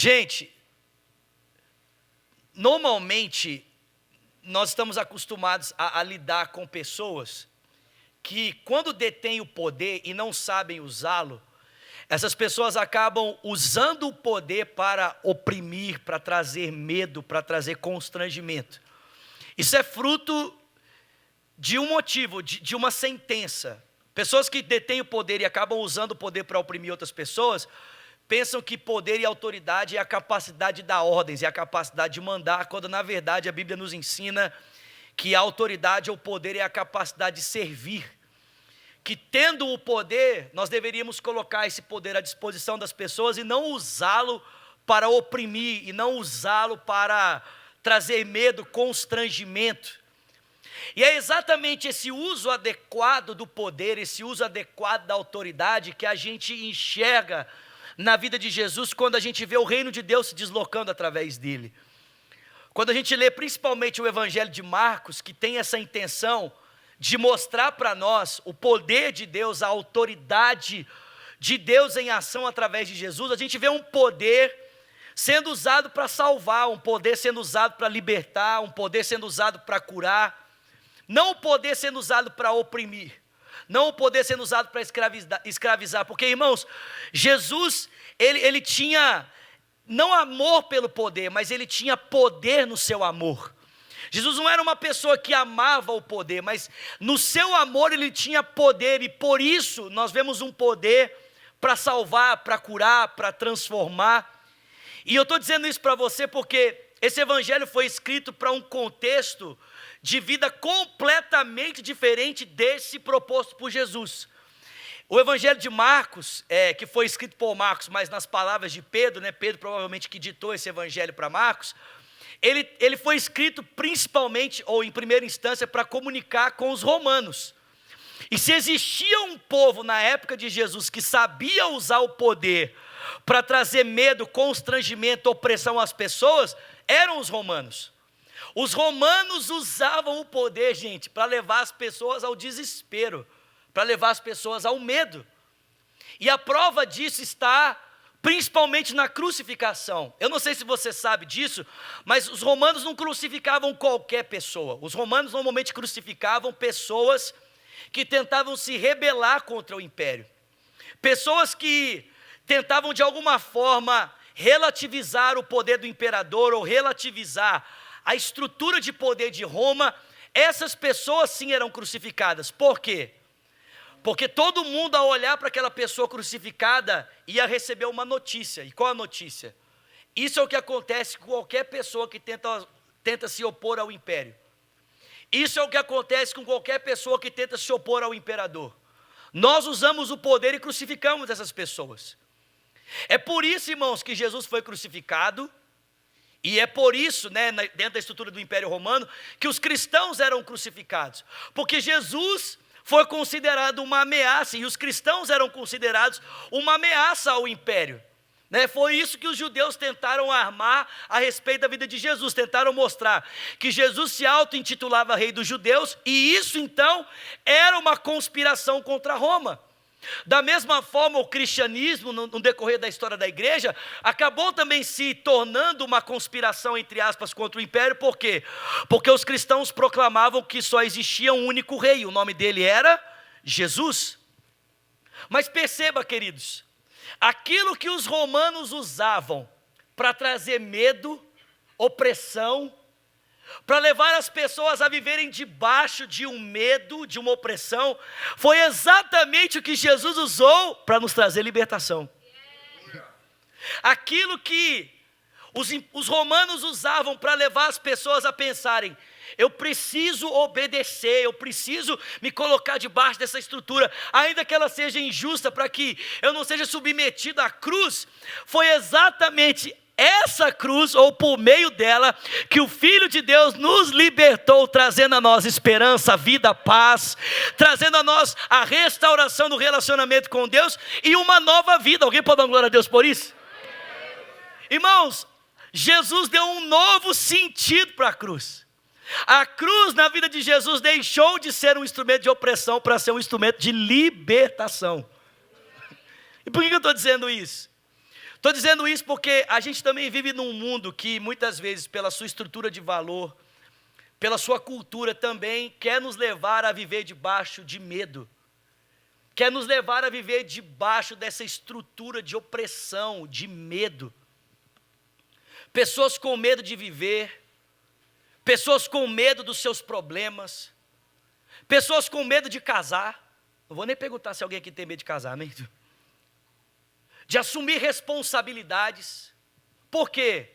Gente, normalmente nós estamos acostumados a lidar com pessoas que, quando detêm o poder e não sabem usá-lo, essas pessoas acabam usando o poder para oprimir, para trazer medo, para trazer constrangimento. Isso é fruto de um motivo, de uma sentença. Pessoas que detêm o poder e acabam usando o poder para oprimir outras pessoas, pensam que poder e autoridade é a capacidade de dar ordens, é a capacidade de mandar, quando na verdade a Bíblia nos ensina que a autoridade ou poder é a capacidade de servir. Que tendo o poder, nós deveríamos colocar esse poder à disposição das pessoas e não usá-lo para oprimir, e não usá-lo para trazer medo, constrangimento. E é exatamente esse uso adequado do poder, esse uso adequado da autoridade que a gente enxerga na vida de Jesus quando a gente vê o reino de Deus se deslocando através dele. Quando a gente lê principalmente o Evangelho de Marcos, que tem essa intenção de mostrar para nós o poder de Deus, a autoridade de Deus em ação através de Jesus, a gente vê um poder sendo usado para salvar, um poder sendo usado para libertar, um poder sendo usado para curar, não o poder sendo usado para oprimir, não o poder sendo usado para escravizar, porque, irmãos, Jesus, ele tinha não amor pelo poder, mas ele tinha poder no seu amor. Jesus não era uma pessoa que amava o poder, mas no seu amor ele tinha poder, e por isso nós vemos um poder para salvar, para curar, para transformar. E eu estou dizendo isso para você porque esse evangelho foi escrito para um contexto de vida completamente diferente desse proposto por Jesus. O evangelho de Marcos, que foi escrito por Marcos, mas nas palavras de Pedro, Pedro provavelmente que ditou esse evangelho para Marcos, ele foi escrito principalmente, ou em primeira instância, para comunicar com os romanos. E se existia um povo na época de Jesus que sabia usar o poder para trazer medo, constrangimento, opressão às pessoas, eram os romanos. Os romanos usavam o poder, gente, para levar as pessoas ao desespero, para levar as pessoas ao medo. E a prova disso está principalmente na crucificação. Eu não sei se você sabe disso, mas os romanos não crucificavam qualquer pessoa. Os romanos normalmente crucificavam pessoas que tentavam se rebelar contra o império. Pessoas que tentavam de alguma forma relativizar o poder do imperador ou relativizar a estrutura de poder de Roma. Essas pessoas sim eram crucificadas. Por quê? Porque todo mundo, ao olhar para aquela pessoa crucificada, ia receber uma notícia. E qual a notícia? Isso é o que acontece com qualquer pessoa que tenta se opor ao império. Isso é o que acontece com qualquer pessoa que tenta se opor ao imperador. Nós usamos o poder e crucificamos essas pessoas. É por isso, irmãos, que Jesus foi crucificado. E é por isso, dentro da estrutura do Império Romano, que os cristãos eram crucificados. Porque Jesus foi considerado uma ameaça, e os cristãos eram considerados uma ameaça ao império. Foi isso que os judeus tentaram armar a respeito da vida de Jesus. Tentaram mostrar que Jesus se auto-intitulava rei dos judeus, e isso então era uma conspiração contra Roma. Da mesma forma, o cristianismo, no decorrer da história da igreja, acabou também se tornando uma conspiração, entre aspas, contra o império. Por quê? Porque os cristãos proclamavam que só existia um único rei, o nome dele era Jesus. Mas perceba, queridos, aquilo que os romanos usavam para trazer medo, opressão, para levar as pessoas a viverem debaixo de um medo, de uma opressão, foi exatamente o que Jesus usou para nos trazer libertação. Aquilo que os romanos usavam para levar as pessoas a pensarem: eu preciso obedecer, eu preciso me colocar debaixo dessa estrutura, ainda que ela seja injusta, para que eu não seja submetido à cruz. Foi exatamente essa cruz, ou por meio dela, que o Filho de Deus nos libertou, trazendo a nós esperança, vida, paz, trazendo a nós a restauração do relacionamento com Deus e uma nova vida. Alguém pode dar glória a Deus por isso? Irmãos, Jesus deu um novo sentido para a cruz. A cruz na vida de Jesus deixou de ser um instrumento de opressão para ser um instrumento de libertação. E por que eu estou dizendo isso? Estou dizendo isso porque a gente também vive num mundo que muitas vezes, pela sua estrutura de valor, pela sua cultura também, quer nos levar a viver debaixo de medo. Quer nos levar a viver debaixo dessa estrutura de opressão, de medo. Pessoas com medo de viver, pessoas com medo dos seus problemas, pessoas com medo de casar. Não vou nem perguntar se alguém aqui tem medo de casar, amém? De assumir responsabilidades. Por quê?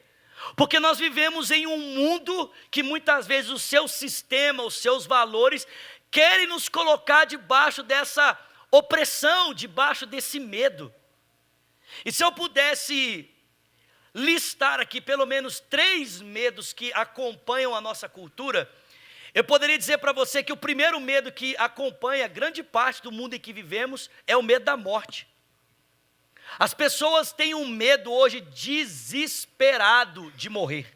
Porque nós vivemos em um mundo que muitas vezes o seu sistema, os seus valores, querem nos colocar debaixo dessa opressão, debaixo desse medo. E se eu pudesse listar aqui pelo menos 3 medos que acompanham a nossa cultura, eu poderia dizer para você que o primeiro medo que acompanha grande parte do mundo em que vivemos é o medo da morte. As pessoas têm um medo hoje desesperado de morrer.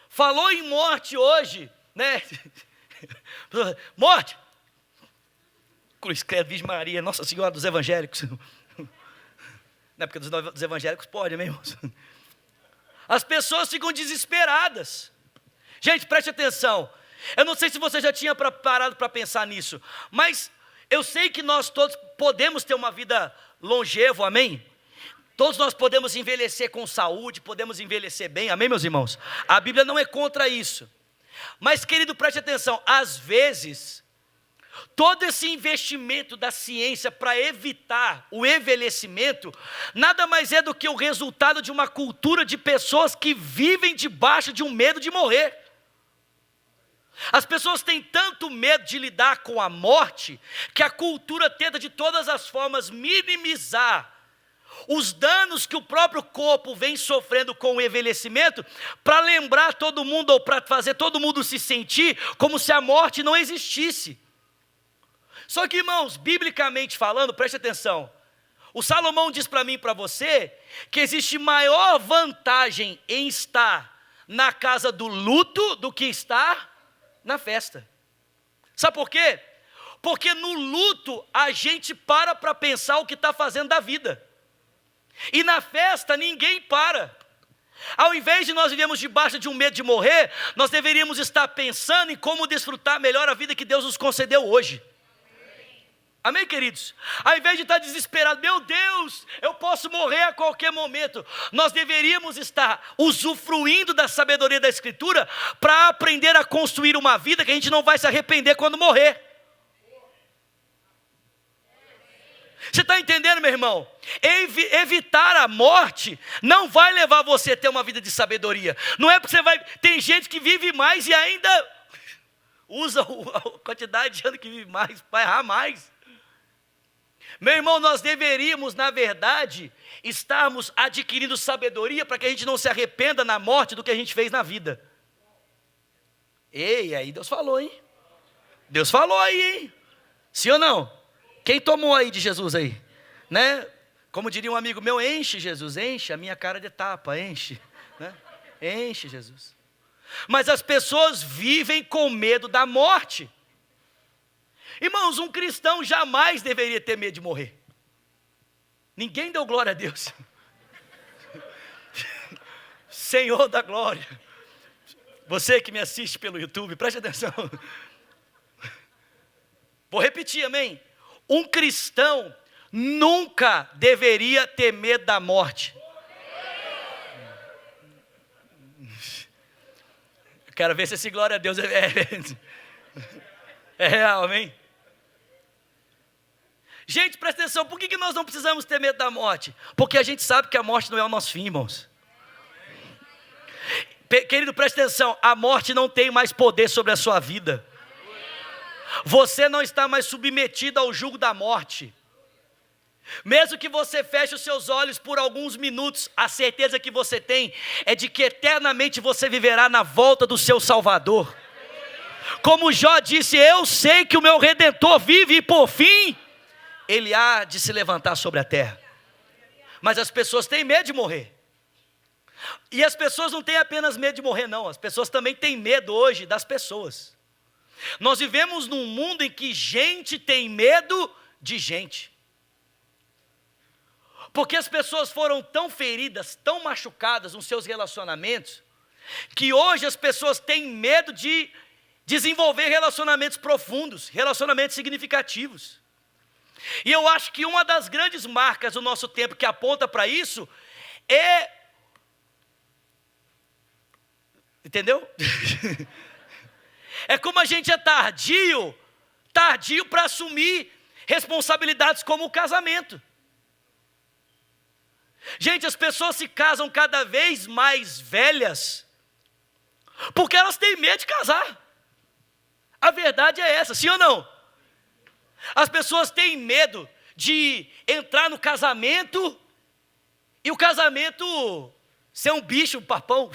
Falou em morte hoje, né? Morte! Cruz, credo, Virgem Maria, Nossa Senhora dos Evangélicos. Na época dos evangélicos pode, né, irmãos? As pessoas ficam desesperadas. Gente, preste atenção. Eu não sei se você já tinha parado para pensar nisso, mas eu sei que nós todos podemos ter uma vida longevo, amém? Todos nós podemos envelhecer com saúde, podemos envelhecer bem, amém, meus irmãos? A Bíblia não é contra isso. Mas, querido, preste atenção, às vezes, todo esse investimento da ciência para evitar o envelhecimento, nada mais é do que o resultado de uma cultura de pessoas que vivem debaixo de um medo de morrer. As pessoas têm tanto medo de lidar com a morte, que a cultura tenta de todas as formas minimizar os danos que o próprio corpo vem sofrendo com o envelhecimento, para lembrar todo mundo, ou para fazer todo mundo se sentir como se a morte não existisse. Só que, irmãos, biblicamente falando, preste atenção, o Salomão diz para mim e para você, que existe maior vantagem em estar na casa do luto, do que estar na festa. Sabe por quê? Porque no luto a gente para pensar o que está fazendo da vida, e na festa ninguém para. Ao invés de nós vivermos debaixo de um medo de morrer, nós deveríamos estar pensando em como desfrutar melhor a vida que Deus nos concedeu hoje. Amém, queridos? Ao invés de estar desesperado, meu Deus, eu posso morrer a qualquer momento, nós deveríamos estar usufruindo da sabedoria da Escritura para aprender a construir uma vida que a gente não vai se arrepender quando morrer. Você está entendendo, meu irmão? Evitar a morte não vai levar você a ter uma vida de sabedoria. Não é porque você vai... Tem gente que vive mais e ainda usa a quantidade de anos que vive mais para errar mais. Meu irmão, nós deveríamos, na verdade, estarmos adquirindo sabedoria para que a gente não se arrependa na morte do que a gente fez na vida. Ei, aí Deus falou, hein? Deus falou aí, hein? Sim ou não? Quem tomou aí de Jesus aí? Né? Como diria um amigo meu, enche Jesus, enche a minha cara de tapa, enche. Né? Enche Jesus. Mas as pessoas vivem com medo da morte. Irmãos, um cristão jamais deveria ter medo de morrer. Ninguém deu glória a Deus. Senhor da glória. Você que me assiste pelo YouTube, preste atenção. Vou repetir, amém? Um cristão nunca deveria ter medo da morte. Quero ver se esse glória a Deus é real, amém? Gente, presta atenção, por que nós não precisamos ter medo da morte? Porque a gente sabe que a morte não é o nosso fim, irmãos. Querido, presta atenção, a morte não tem mais poder sobre a sua vida. Você não está mais submetido ao jugo da morte. Mesmo que você feche os seus olhos por alguns minutos, a certeza que você tem é de que eternamente você viverá na volta do seu Salvador. Como Jó disse, eu sei que o meu Redentor vive e por fim, ele há de se levantar sobre a terra. Mas as pessoas têm medo de morrer. E as pessoas não têm apenas medo de morrer, não. As pessoas também têm medo hoje das pessoas. Nós vivemos num mundo em que gente tem medo de gente. Porque as pessoas foram tão feridas, tão machucadas nos seus relacionamentos, que hoje as pessoas têm medo de desenvolver relacionamentos profundos, relacionamentos significativos. E eu acho que uma das grandes marcas do nosso tempo que aponta para isso é... Entendeu? É como a gente é tardio para assumir responsabilidades como o casamento. Gente, as pessoas se casam cada vez mais velhas, porque elas têm medo de casar. A verdade é essa, sim ou não? As pessoas têm medo de entrar no casamento e o casamento ser um bicho, um papão.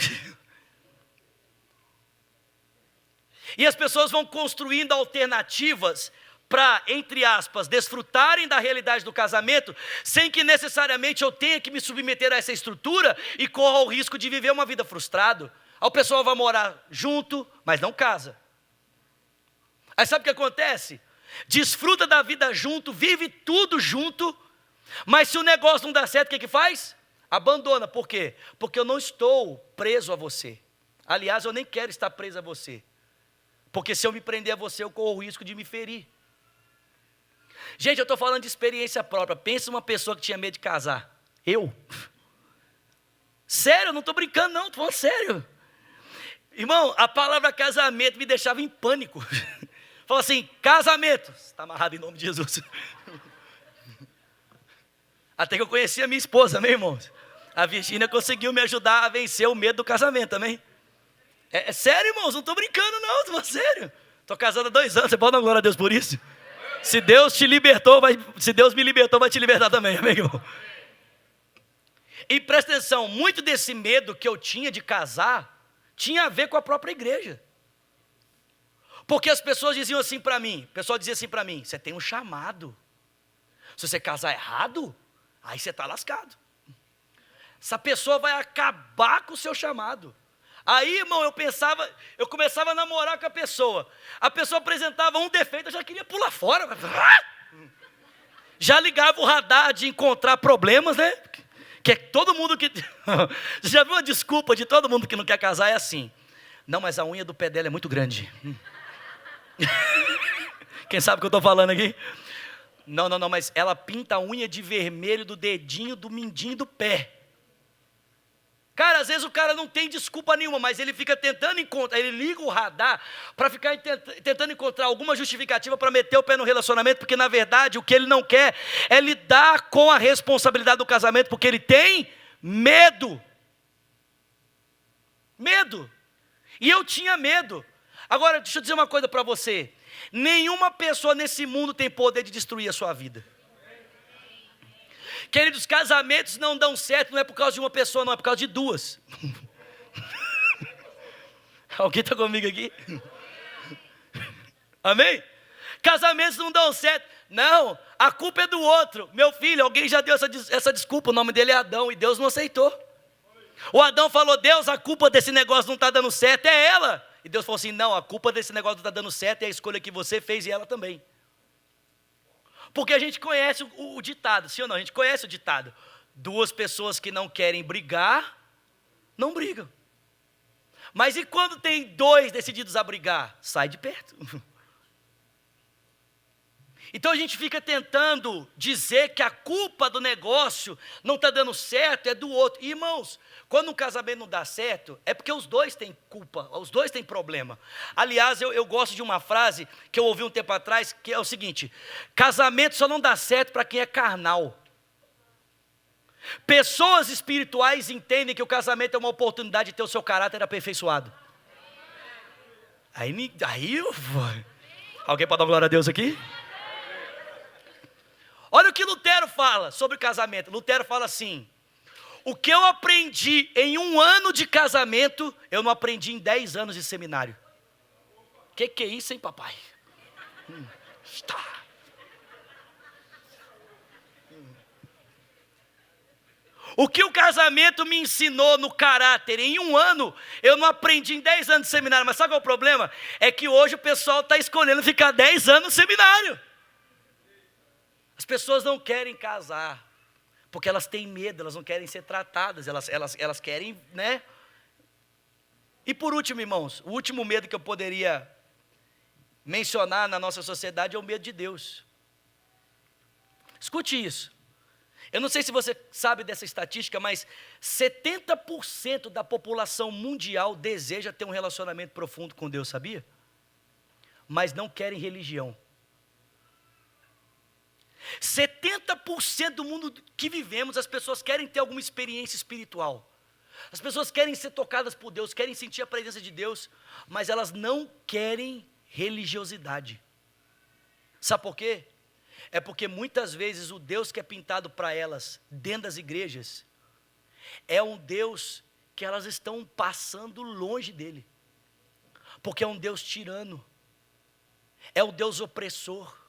E as pessoas vão construindo alternativas para, entre aspas, desfrutarem da realidade do casamento, sem que necessariamente eu tenha que me submeter a essa estrutura e corra o risco de viver uma vida frustrada. Aí o pessoal vai morar junto, mas não casa. Aí sabe o que acontece? Desfruta da vida junto, vive tudo junto, mas se o negócio não dá certo, o que faz? Abandona. Por quê? Porque eu não estou preso a você. Aliás, eu nem quero estar preso a você. Porque se eu me prender a você, eu corro o risco de me ferir. Gente, eu estou falando de experiência própria. Pensa uma pessoa que tinha medo de casar. Eu? Sério, eu não estou brincando não, estou falando sério. Irmão, a palavra casamento me deixava em pânico. Fala assim, casamento. Está amarrado em nome de Jesus. Até que eu conheci a minha esposa, amém, irmãos? A Virgínia conseguiu me ajudar a vencer o medo do casamento, amém? É sério, irmãos, não estou brincando não, estou sério. Estou casado há 2 anos, você pode dar glória a Deus por isso? Se Deus te libertou, se Deus me libertou, vai te libertar também, amém, irmão? E presta atenção, muito desse medo que eu tinha de casar, tinha a ver com a própria igreja. Porque as pessoas diziam assim para mim, o pessoal dizia assim para mim, você tem um chamado. Se você casar errado, aí você está lascado. Essa pessoa vai acabar com o seu chamado. Aí, irmão, eu começava a namorar com a pessoa apresentava um defeito, eu já queria pular fora. Já ligava o radar de encontrar problemas, né? Que é todo mundo que... Você já viu a desculpa de todo mundo que não quer casar? É assim, não, mas a unha do pé dela é muito grande. Quem sabe o que eu estou falando aqui? Não, mas ela pinta a unha de vermelho do dedinho, do mindinho do pé. Cara, às vezes o cara não tem desculpa nenhuma, mas ele fica tentando encontrar, ele liga o radar para ficar tentando encontrar alguma justificativa para meter o pé no relacionamento, porque na verdade o que ele não quer é lidar com a responsabilidade do casamento, porque ele tem medo. Medo. E eu tinha medo. Agora, deixa eu dizer uma coisa para você. Nenhuma pessoa nesse mundo tem poder de destruir a sua vida. Queridos, casamentos não dão certo, não é por causa de uma pessoa, não, é por causa de 2. Alguém está comigo aqui? Amém? Casamentos não dão certo. Não, a culpa é do outro. Meu filho, alguém já deu essa desculpa, o nome dele é Adão, e Deus não aceitou. O Adão falou, Deus, a culpa desse negócio não está dando certo, é ela. E Deus falou assim, não, a culpa desse negócio não está dando certo é a escolha que você fez e ela também. Porque a gente conhece o ditado, sim ou não? A gente conhece o ditado. 2 pessoas que não querem brigar, não brigam. Mas e quando tem 2 decididos a brigar? Sai de perto. Então a gente fica tentando dizer que a culpa do negócio não está dando certo, é do outro. E, irmãos, quando um casamento não dá certo, é porque os 2 têm culpa, os 2 têm problema. Aliás, eu gosto de uma frase que eu ouvi um tempo atrás, que é o seguinte: casamento só não dá certo para quem é carnal. Pessoas espirituais entendem que o casamento é uma oportunidade de ter o seu caráter aperfeiçoado. Alguém pode dar glória a Deus aqui? Olha o que Lutero fala sobre o casamento. Lutero fala assim: o que eu aprendi em 1 ano de casamento, eu não aprendi em 10 anos de seminário. Que é isso, hein, papai? O que o casamento me ensinou no caráter em 1 ano, eu não aprendi em 10 anos de seminário. Mas sabe qual é o problema? É que hoje o pessoal está escolhendo ficar 10 anos no seminário. As pessoas não querem casar, Porque elas têm medo, elas não querem ser tratadas, elas querem, né? E por último, irmãos, o último medo que eu poderia mencionar na nossa sociedade é o medo de Deus. Escute isso. Eu não sei se você sabe dessa estatística, mas 70% da população mundial deseja ter um relacionamento profundo com Deus, sabia? Mas não querem religião. 70% do mundo que vivemos, as pessoas querem ter alguma experiência espiritual. As pessoas querem ser tocadas por Deus, querem sentir a presença de Deus, mas elas não querem religiosidade. Sabe por quê? É porque muitas vezes o Deus que é pintado para elas dentro das igrejas é um Deus que elas estão passando longe dele. Porque é um Deus tirano, é um Deus opressor,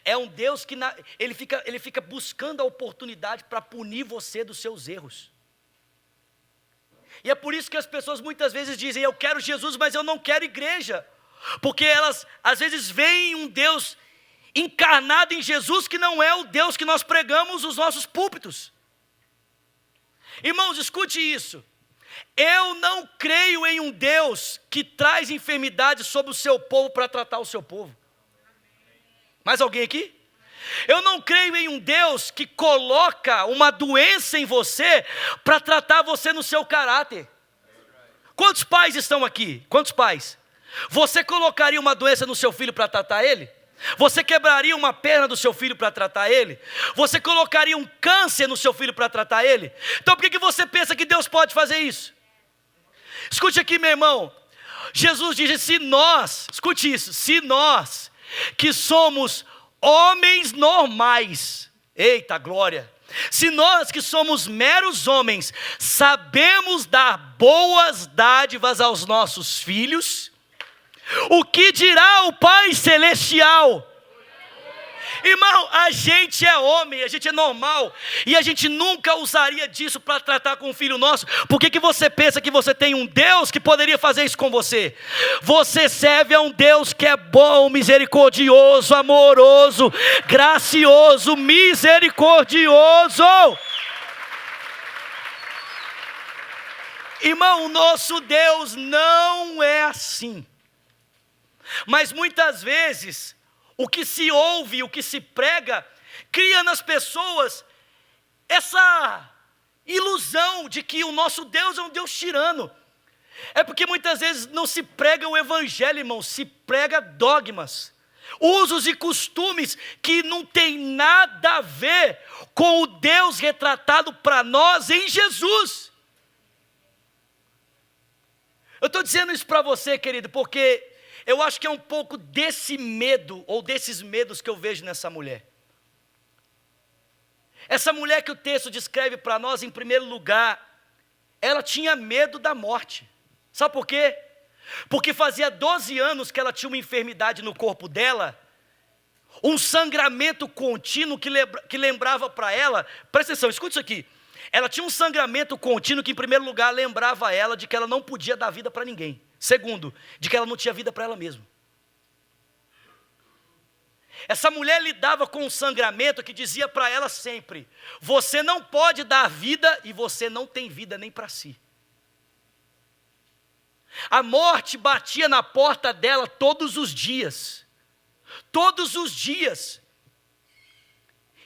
é um Deus que ele fica buscando a oportunidade para punir você dos seus erros. E é por isso que as pessoas muitas vezes dizem: eu quero Jesus, mas eu não quero igreja. Porque elas às vezes veem um Deus encarnado em Jesus que não é o Deus que nós pregamos nos nossos púlpitos. Irmãos, escute isso. Eu não creio em um Deus que traz enfermidade sobre o seu povo para tratar o seu povo. Mais alguém aqui? Eu não creio em um Deus que coloca uma doença em você para tratar você no seu caráter. Quantos pais estão aqui? Quantos pais? Você colocaria uma doença no seu filho para tratar ele? Você quebraria uma perna do seu filho para tratar ele? Você colocaria um câncer no seu filho para tratar ele? Então por que você pensa que Deus pode fazer isso? Escute aqui, meu irmão. Jesus diz: se nós, escute isso, se nós que somos homens normais, eita glória, se nós que somos meros homens, sabemos dar boas dádivas aos nossos filhos, o que dirá o Pai Celestial? Irmão, a gente é homem, a gente é normal, e a gente nunca usaria disso para tratar com um filho nosso. Por que você pensa que você tem um Deus que poderia fazer isso com você? Você serve a um Deus que é bom, misericordioso, amoroso, gracioso, misericordioso. Irmão, o nosso Deus não é assim. Mas muitas vezes o que se ouve, o que se prega, cria nas pessoas essa ilusão de que o nosso Deus é um Deus tirano. É porque muitas vezes não se prega o evangelho, irmão, se prega dogmas, usos e costumes que não tem nada a ver com o Deus retratado para nós em Jesus. Eu estou dizendo isso para você, querido, porque eu acho que é um pouco desse medo, ou desses medos que eu vejo nessa mulher. Essa mulher que o texto descreve para nós, em primeiro lugar, ela tinha medo da morte. Sabe por quê? Porque fazia 12 anos que ela tinha uma enfermidade no corpo dela, um sangramento contínuo que lembrava para ela, presta atenção, escuta isso aqui. Ela tinha um sangramento contínuo que, em primeiro lugar, lembrava ela de que ela não podia dar vida para ninguém. Segundo, de que ela não tinha vida para ela mesma. Essa mulher lidava com um sangramento que dizia para ela sempre: você não pode dar vida e você não tem vida nem para si. A morte batia na porta dela todos os dias. Todos os dias.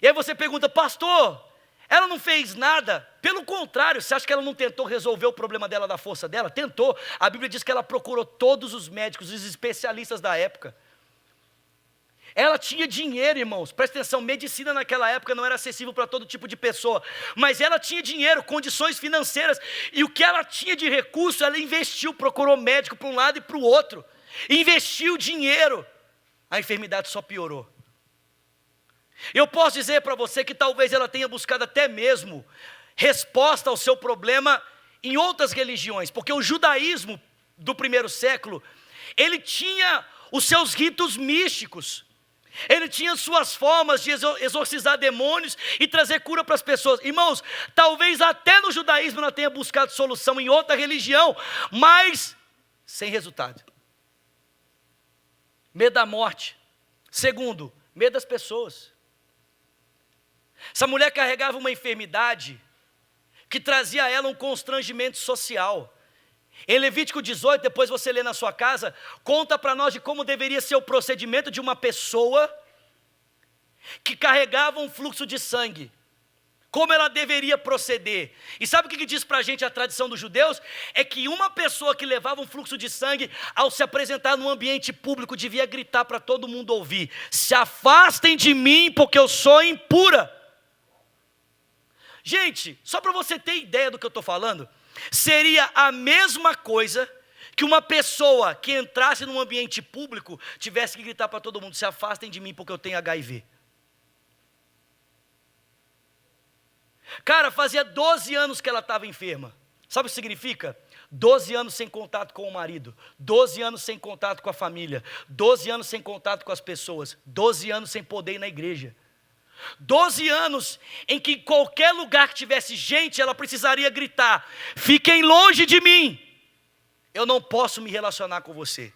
E aí você pergunta: pastor, ela não fez nada? Pelo contrário, você acha que ela não tentou resolver o problema dela da força dela? Tentou. A Bíblia diz que ela procurou todos os médicos, os especialistas da época. Ela tinha dinheiro, irmãos, presta atenção, medicina naquela época não era acessível para todo tipo de pessoa, mas ela tinha dinheiro, condições financeiras, e o que ela tinha de recurso, ela investiu, procurou médico para um lado e para o outro, investiu dinheiro, a enfermidade só piorou. Eu posso dizer para você que talvez ela tenha buscado até mesmo resposta ao seu problema em outras religiões, porque o judaísmo do primeiro século, ele tinha os seus ritos místicos, ele tinha suas formas de exorcizar demônios e trazer cura para as pessoas. Irmãos, talvez até no judaísmo ela tenha buscado solução em outra religião, mas sem resultado. Medo da morte. Segundo, medo das pessoas. Essa mulher carregava uma enfermidade que trazia a ela um constrangimento social. Em Levítico 18, depois você lê na sua casa, conta para nós de como deveria ser o procedimento de uma pessoa que carregava um fluxo de sangue. Como ela deveria proceder. E sabe o que diz para a gente a tradição dos judeus? É que uma pessoa que levava um fluxo de sangue, ao se apresentar num ambiente público, devia gritar para todo mundo ouvir: se afastem de mim, porque eu sou impura. Gente, só para você ter ideia do que eu estou falando, seria a mesma coisa que uma pessoa que entrasse num ambiente público tivesse que gritar para todo mundo: se afastem de mim, porque eu tenho HIV. Cara, fazia 12 anos que ela estava enferma. Sabe o que significa? 12 anos sem contato com o marido, 12 anos sem contato com a família, 12 anos sem contato com as pessoas, 12 anos sem poder ir na igreja, 12 anos em que em qualquer lugar que tivesse gente, ela precisaria gritar: fiquem longe de mim, eu não posso me relacionar com você.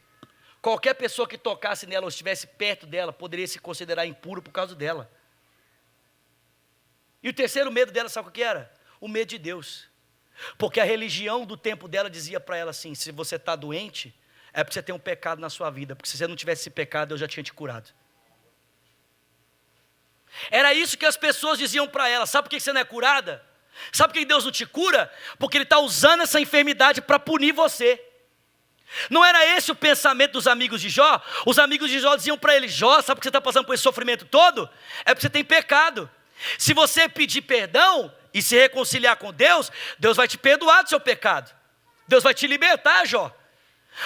Qualquer pessoa que tocasse nela ou estivesse perto dela, poderia se considerar impuro por causa dela. E o terceiro medo dela, sabe o que era? O medo de Deus. Porque a religião do tempo dela dizia para ela assim: se você está doente, é porque você tem um pecado na sua vida, porque se você não tivesse esse pecado, eu já tinha te curado. Era isso que as pessoas diziam para ela. Sabe por que você não é curada? Sabe por que Deus não te cura? Porque Ele está usando essa enfermidade para punir você. Não era esse o pensamento dos amigos de Jó? Os amigos de Jó diziam para ele: Jó, sabe por que você está passando por esse sofrimento todo? É porque você tem pecado. Se você pedir perdão e se reconciliar com Deus, Deus vai te perdoar do seu pecado. Deus vai te libertar, Jó.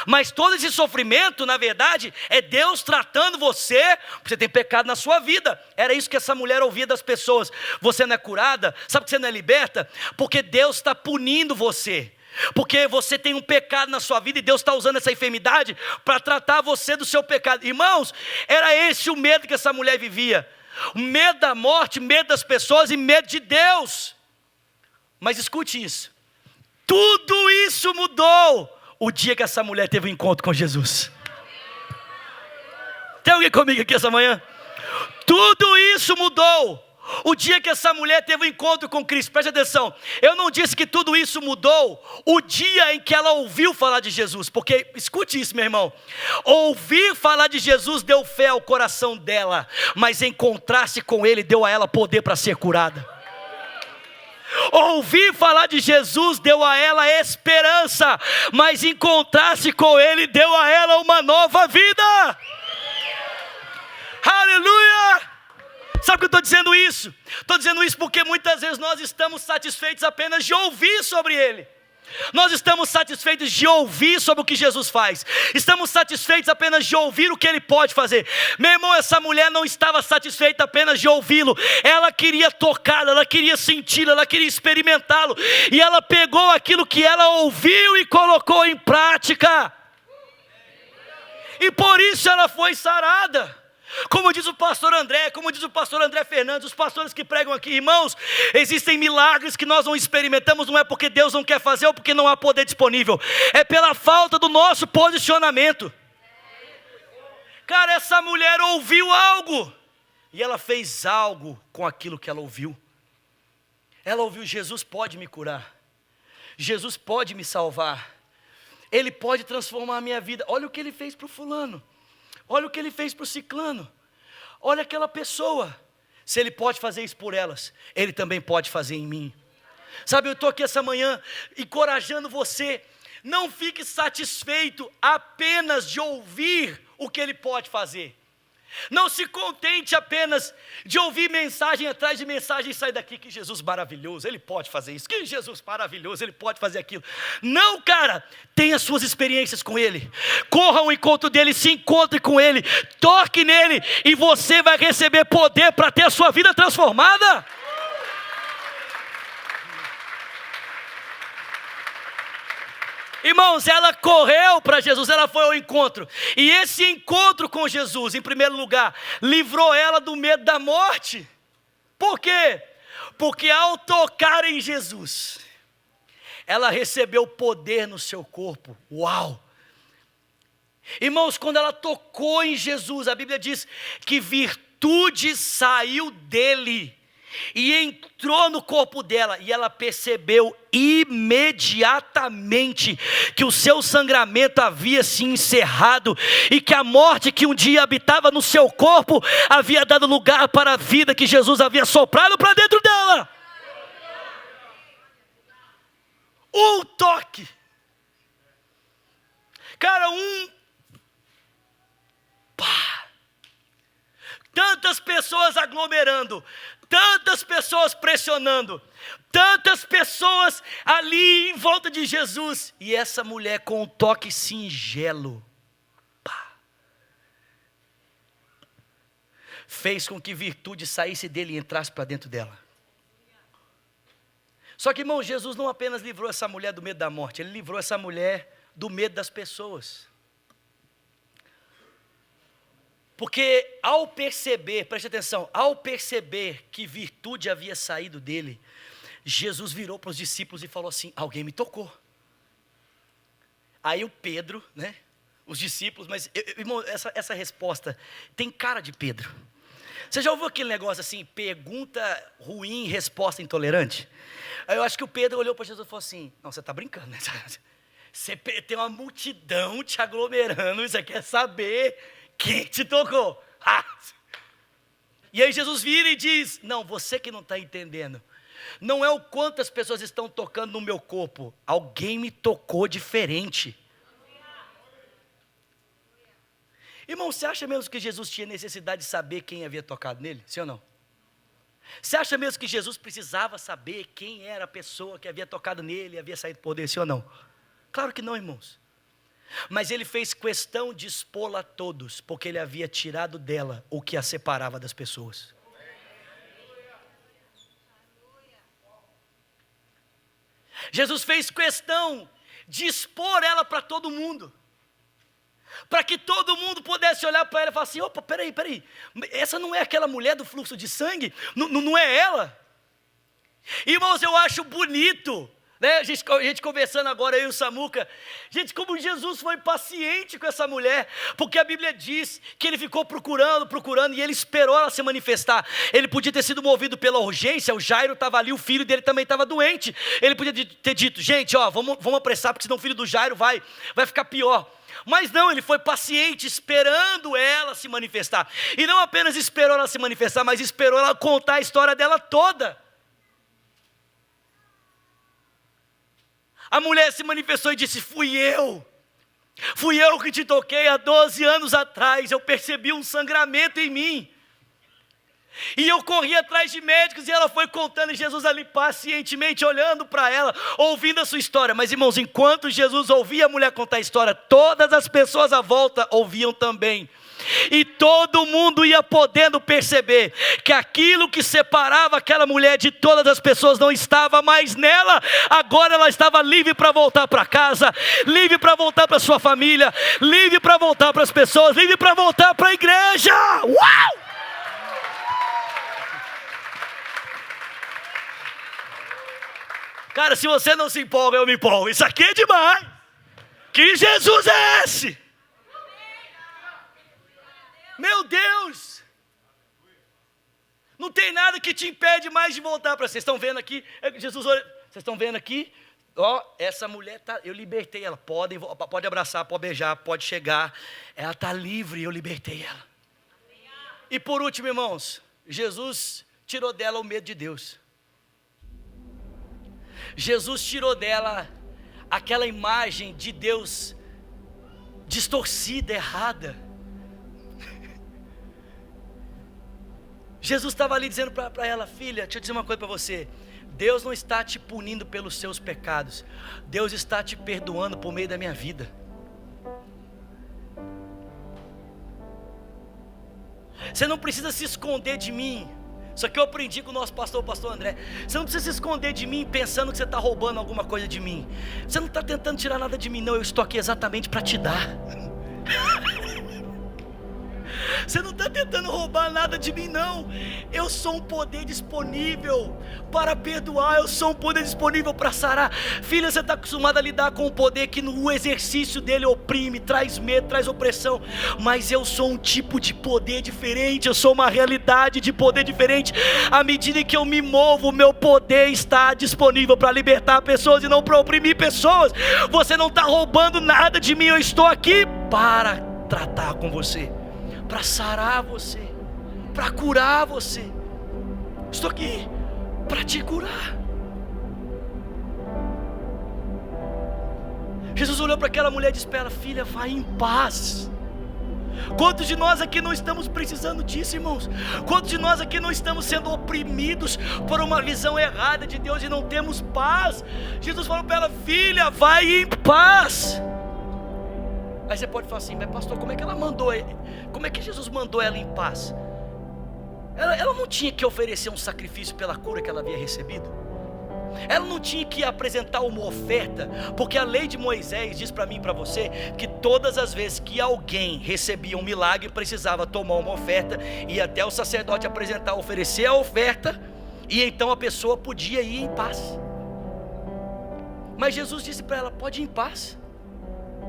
Mas todo esse sofrimento, na verdade, é Deus tratando você, porque você tem pecado na sua vida. Era isso que essa mulher ouvia das pessoas. Você não é curada? Sabe que você não é liberta? Porque Deus está punindo você. Porque você tem um pecado na sua vida e Deus está usando essa enfermidade para tratar você do seu pecado. Irmãos, era esse o medo que essa mulher vivia. O medo da morte, medo das pessoas e medo de Deus. Mas escute isso: tudo isso mudou o dia que essa mulher teve um encontro com Jesus. Tem alguém comigo aqui essa manhã? Tudo isso mudou o dia que essa mulher teve um encontro com Cristo. Preste atenção, eu não disse que tudo isso mudou o dia em que ela ouviu falar de Jesus. Porque, escute isso, meu irmão, ouvir falar de Jesus deu fé ao coração dela, mas encontrar-se com Ele deu a ela poder para ser curada. Ouvir falar de Jesus deu a ela esperança, mas encontrar-se com Ele deu a ela uma nova vida. Aleluia! Sabe por que eu estou dizendo isso? Estou dizendo isso porque muitas vezes nós estamos satisfeitos apenas de ouvir sobre Ele. Nós estamos satisfeitos de ouvir sobre o que Jesus faz. Estamos satisfeitos apenas de ouvir o que Ele pode fazer. Meu irmão, essa mulher não estava satisfeita apenas de ouvi-lo. Ela queria tocá-lo, ela queria senti-lo, ela queria experimentá-lo. E ela pegou aquilo que ela ouviu e colocou em prática. E por isso ela foi sarada. Como diz o pastor André, como diz o pastor André Fernandes, os pastores que pregam aqui: irmãos, existem milagres que nós não experimentamos, não é porque Deus não quer fazer ou porque não há poder disponível, é pela falta do nosso posicionamento. Cara, essa mulher ouviu algo, e ela fez algo com aquilo que ela ouviu. Ela ouviu: Jesus pode me curar, Jesus pode me salvar, Ele pode transformar a minha vida. Olha o que Ele fez para o fulano, olha o que Ele fez para o ciclano, olha aquela pessoa. Se Ele pode fazer isso por elas, Ele também pode fazer em mim. Sabe, eu estou aqui essa manhã encorajando você: não fique satisfeito apenas de ouvir o que Ele pode fazer. Não se contente apenas de ouvir mensagem atrás de mensagem e sair daqui: que Jesus maravilhoso, Ele pode fazer isso, que Jesus maravilhoso, Ele pode fazer aquilo. Não, cara, tenha suas experiências com Ele, corra ao encontro dEle, se encontre com Ele, toque nele, e você vai receber poder para ter a sua vida transformada. Irmãos, ela correu para Jesus, ela foi ao encontro. E esse encontro com Jesus, em primeiro lugar, livrou ela do medo da morte. Por quê? Porque ao tocar em Jesus, ela recebeu poder no seu corpo. Uau! Irmãos, quando ela tocou em Jesus, a Bíblia diz que virtude saiu dele. e entrou no corpo dela, e ela percebeu imediatamente que o seu sangramento havia se encerrado, e que a morte que um dia habitava no seu corpo havia dado lugar para a vida que Jesus havia soprado para dentro dela. Um toque, cara, tantas pessoas aglomerando, tantas pessoas pressionando, tantas pessoas ali em volta de Jesus, e essa mulher com um toque singelo, fez com que virtude saísse dele e entrasse para dentro dela. Só que, irmão, Jesus não apenas livrou essa mulher do medo da morte, ele livrou essa mulher do medo das pessoas. Porque ao perceber, preste atenção, ao perceber que virtude havia saído dele, Jesus virou para os discípulos e falou assim: alguém me tocou. Aí o Pedro, né, os discípulos, mas irmão, essa resposta tem cara de Pedro. Você já ouviu aquele negócio assim, pergunta ruim, resposta intolerante? Aí eu acho que o Pedro olhou para Jesus e falou assim: não, você está brincando, né? Você tem uma multidão te aglomerando, você quer saber quem te tocou? E aí Jesus vira e diz: não, você que não está entendendo, não é o quanto as pessoas estão tocando no meu corpo, alguém me tocou diferente. Irmão, você acha mesmo que Jesus tinha necessidade de saber quem havia tocado nele? Sim ou não? Você acha mesmo que Jesus precisava saber quem era a pessoa que havia tocado nele e havia saído por dele? Sim ou não? Claro que não, irmãos. Mas ele fez questão de expô-la a todos, porque ele havia tirado dela o que a separava das pessoas. Jesus fez questão de expor ela para todo mundo, para que todo mundo pudesse olhar para ela e falar assim: opa, peraí, essa não é aquela mulher do fluxo de sangue? Não é ela? Irmãos, eu acho bonito, né? A gente conversando agora, eu e o Samuca, gente, como Jesus foi paciente com essa mulher, porque a Bíblia diz que ele ficou procurando, e ele esperou ela se manifestar. Ele podia ter sido movido pela urgência, o Jairo estava ali, o filho dele também estava doente, ele podia ter dito: gente, vamos apressar, porque senão o filho do Jairo vai ficar pior. Mas não, ele foi paciente, esperando ela se manifestar, e não apenas esperou ela se manifestar, mas esperou ela contar a história dela toda. A mulher se manifestou e disse: fui eu que te toquei há 12 anos atrás, eu percebi um sangramento em mim, e eu corri atrás de médicos, e ela foi contando, e Jesus ali pacientemente olhando para ela, ouvindo a sua história. Mas irmãos, enquanto Jesus ouvia a mulher contar a história, todas as pessoas à volta ouviam também, e todo mundo ia podendo perceber que aquilo que separava aquela mulher de todas as pessoas não estava mais nela. Agora ela estava livre para voltar para casa, livre para voltar para sua família, livre para voltar para as pessoas, livre para voltar para a igreja. Uau! Cara, se você não se empolga, eu me empolgo. Isso aqui é demais. Que Jesus é esse? Meu Deus! Não tem nada que te impede mais de voltar para vocês. Estão vendo aqui? Jesus, vocês estão vendo aqui? Ó, essa mulher eu libertei ela. Pode abraçar, pode beijar, pode chegar. Ela está livre, eu libertei ela. E por último, irmãos, Jesus tirou dela o medo de Deus. Jesus tirou dela aquela imagem de Deus distorcida, errada. Jesus estava ali dizendo para ela: filha, deixa eu dizer uma coisa para você. Deus não está te punindo pelos seus pecados, Deus está te perdoando por meio da minha vida. Você não precisa se esconder de mim. Isso aqui eu aprendi com o nosso pastor, o pastor André. Você não precisa se esconder de mim pensando que você está roubando alguma coisa de mim. Você não está tentando tirar nada de mim, não. Eu estou aqui exatamente para te dar. Você não está tentando roubar nada de mim, não. Eu sou um poder disponível para perdoar. Eu sou um poder disponível para sarar. Filha, você está acostumada a lidar com um poder que no exercício dele oprime, traz medo, traz opressão. Mas eu sou um tipo de poder diferente. Eu sou uma realidade de poder diferente. À medida que eu me movo, o meu poder está disponível para libertar pessoas e não para oprimir pessoas. Você não está roubando nada de mim. Eu estou aqui para tratar com você, para sarar você, para curar você. Estou aqui para te curar. Jesus olhou para aquela mulher e disse para ela: filha, vai em paz. Quantos de nós aqui não estamos precisando disso, irmãos? Quantos de nós aqui não estamos sendo oprimidos por uma visão errada de Deus e não temos paz? Jesus falou para ela: filha, vai em paz. Aí você pode falar assim: mas pastor, como é que ela mandou? Como é que Jesus mandou ela em paz? Ela não tinha que oferecer um sacrifício pela cura que ela havia recebido? Ela não tinha que apresentar uma oferta? Porque a lei de Moisés diz para mim e para você que todas as vezes que alguém recebia um milagre, precisava tomar uma oferta, e até o sacerdote apresentar, oferecer a oferta, e então a pessoa podia ir em paz. Mas Jesus disse para ela: pode ir em paz.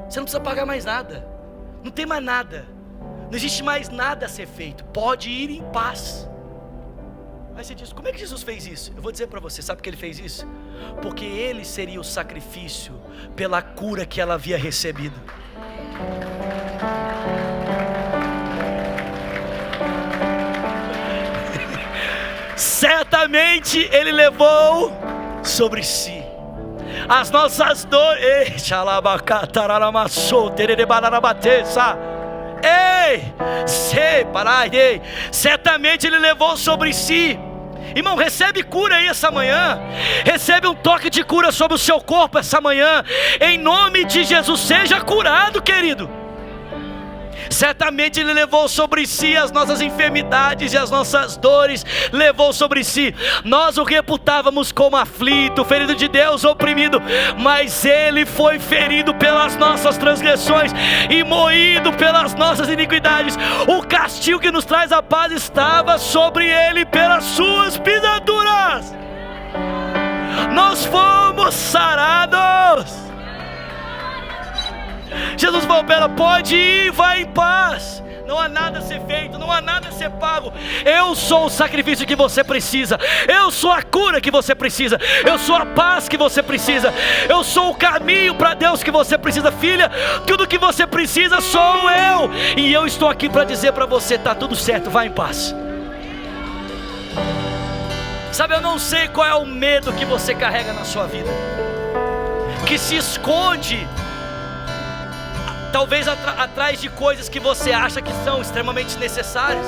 Você não precisa pagar mais nada. Não tem mais nada. Não existe mais nada a ser feito. Pode ir em paz. Aí você diz: como é que Jesus fez isso? Eu vou dizer para você: sabe por que ele fez isso? Porque ele seria o sacrifício pela cura que ela havia recebido. Certamente ele levou sobre si as nossas dores. Certamente ele levou sobre si. Irmão, recebe cura aí essa manhã. Recebe um toque de cura sobre o seu corpo essa manhã. Em nome de Jesus, seja curado, querido. Certamente ele levou sobre si as nossas enfermidades e as nossas dores. Levou sobre si. Nós o reputávamos como aflito, ferido de Deus, oprimido. Mas ele foi ferido pelas nossas transgressões e moído pelas nossas iniquidades. O castigo que nos traz a paz estava sobre ele, pelas suas pisaduras nós fomos sarados. Jesus falou para ela: pode ir, vai em paz. Não há nada a ser feito, não há nada a ser pago. Eu sou o sacrifício que você precisa. Eu sou a cura que você precisa. Eu sou a paz que você precisa. Eu sou o caminho para Deus que você precisa. Filha, tudo que você precisa sou eu. E eu estou aqui para dizer para você: está tudo certo, vai em paz. Sabe, eu não sei qual é o medo que você carrega na sua vida, que se esconde talvez atrás de coisas que você acha que são extremamente necessárias.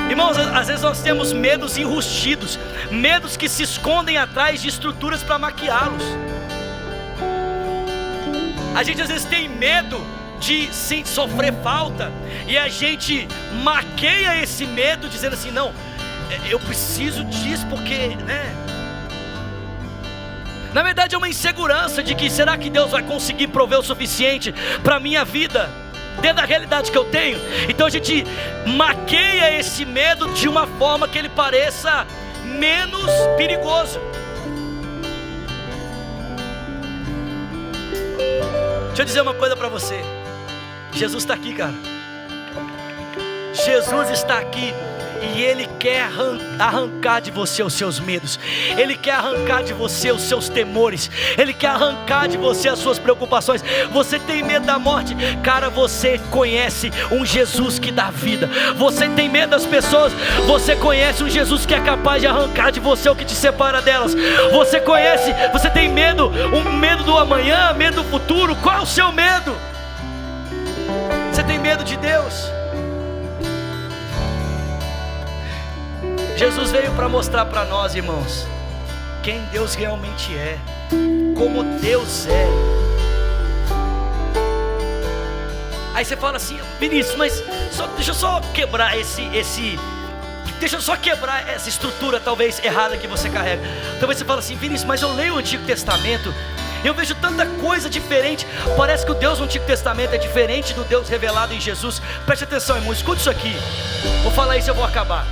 Irmãos, às vezes nós temos medos enrustidos, medos que se escondem atrás de estruturas para maquiá-los. A gente às vezes tem medo de sofrer falta, e a gente maqueia esse medo dizendo assim: não, eu preciso disso porque, né? Na verdade é uma insegurança de que será que Deus vai conseguir prover o suficiente para a minha vida, dentro da realidade que eu tenho. Então a gente maqueia esse medo de uma forma que ele pareça menos perigoso. Deixa eu dizer uma coisa para você: Jesus está aqui, cara. Jesus está aqui. E Ele quer arrancar de você os seus medos. Ele quer arrancar de você os seus temores. Ele quer arrancar de você as suas preocupações. Você tem medo da morte? Cara, você conhece um Jesus que dá vida. Você tem medo das pessoas? Você conhece um Jesus que é capaz de arrancar de você o que te separa delas. Você tem medo? Um medo do amanhã, medo do futuro? Qual é o seu medo? Você tem medo de Deus? Jesus veio para mostrar para nós, irmãos, quem Deus realmente é, como Deus é. Aí você fala assim: Vinícius, mas deixa eu só quebrar deixa eu só quebrar essa estrutura talvez errada que você carrega. Talvez você fala assim: Vinícius, mas eu leio o Antigo Testamento Eu vejo tanta coisa diferente. Parece que o Deus do Antigo Testamento é diferente do Deus revelado em Jesus. Preste atenção, irmão, escute isso aqui. Vou falar isso e eu vou acabar.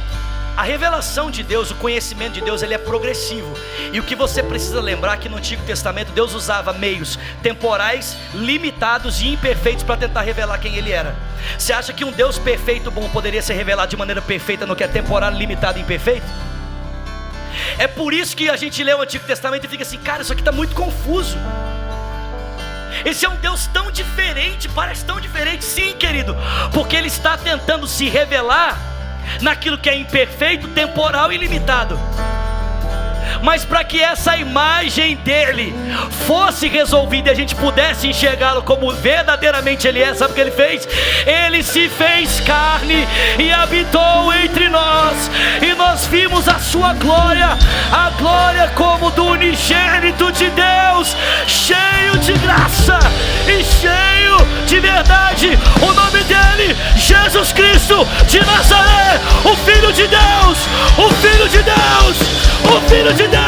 A revelação de Deus, o conhecimento de Deus, ele é progressivo. E o que você precisa lembrar é que no Antigo Testamento Deus usava meios temporais, limitados e imperfeitos para tentar revelar quem Ele era. Você acha que um Deus perfeito, bom, poderia ser revelado de maneira perfeita no que é temporal, limitado e imperfeito? É por isso que a gente lê o Antigo Testamento e fica assim, cara, isso aqui está muito confuso. Esse é um Deus tão diferente, parece tão diferente. Sim, querido, porque Ele está tentando se revelar naquilo que é imperfeito, temporal e limitado. Mas para que essa imagem dele fosse resolvida e a gente pudesse enxergá-lo como verdadeiramente Ele é, sabe o que Ele fez? Ele se fez carne e habitou entre nós, e nós vimos a sua glória, a glória como do unigênito de Deus, cheio de graça e cheio de verdade. O nome dele, Jesus Cristo de Nazaré, o Filho de Deus, o Filho de Deus, o Filho de Deus.